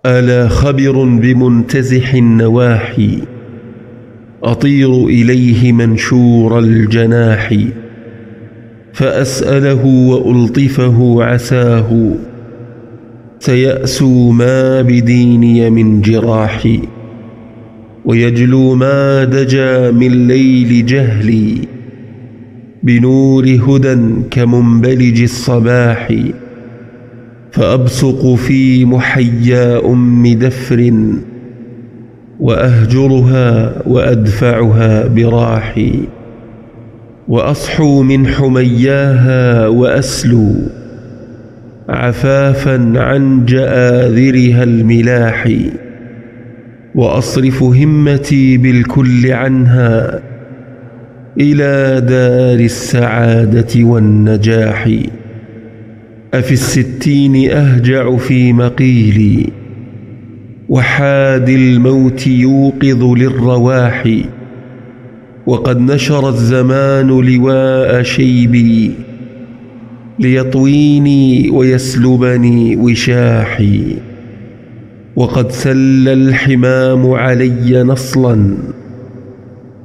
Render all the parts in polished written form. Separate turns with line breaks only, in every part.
ألا خبر بمنتزح النواحي، أطير إليه منشور الجناح، فأسأله وألطفه عساه، سيأسو ما بديني من جراحي، ويجلو ما دجا من ليل جهلي، بنور هدى كمنبلج الصباح، فأبصق في محيا أم دفر، وأهجرها وأدفعها براحي، وأصحو من حمياها وأسلو عفافا عن جآذرها الملاح، وأصرف همتي بالكل عنها إلى دار السعادة والنجاح. أفي الستين أهجع في مقيلي، وحاد الموت يوقظ للرواح، وقد نشر الزمان لواء شيبي، ليطويني ويسلبني وشاحي، وقد سل الحمام علي نصلا،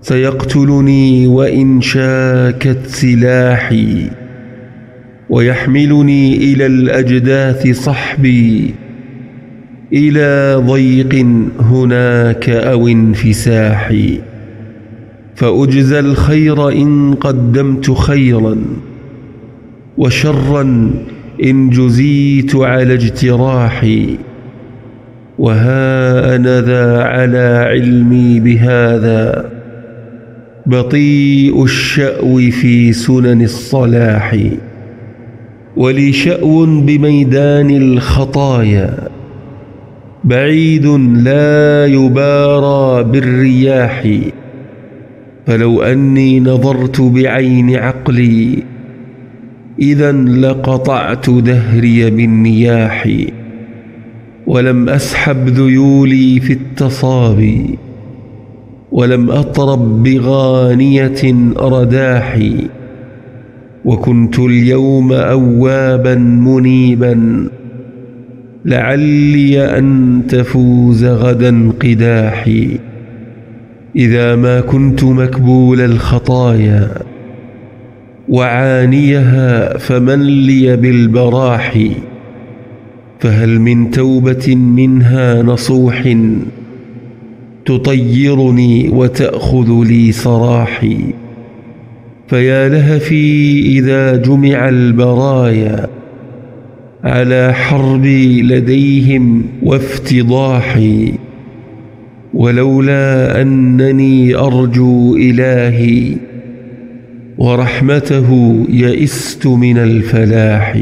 سيقتلني وإن شاكت سلاحي، ويحملني إلى الأجداث صحبي، إلى ضيق هناك أو انفساح، فأجزى الخير إن قدمت خيرا، وشرا إن جزيت على اجتراحي، وها أنا ذا على علمي بهذا، بطيء الشأو في سنن الصلاح، ولي شأو بميدان الخطايا، بعيد لا يبارى بالرياح، فلو أني نظرت بعين عقلي، إذا لقطعت دهري بالنياح، ولم أسحب ذيولي في التصابي، ولم أطرب بغانية رداحي، وكنت اليوم أوابا منيبا، لعلي أن تفوز غدا قداحي، إذا ما كنت مكبول الخطايا وعانيها، فمن لي بالبراح، فهل من توبة منها نصوح، تطيرني وتأخذ لي سراحي، فيا لهفي إذا جمع البرايا، على حربي لديهم وافتضاحي، ولولا أنني أرجو إلهي ورحمته، يئست من الفلاح.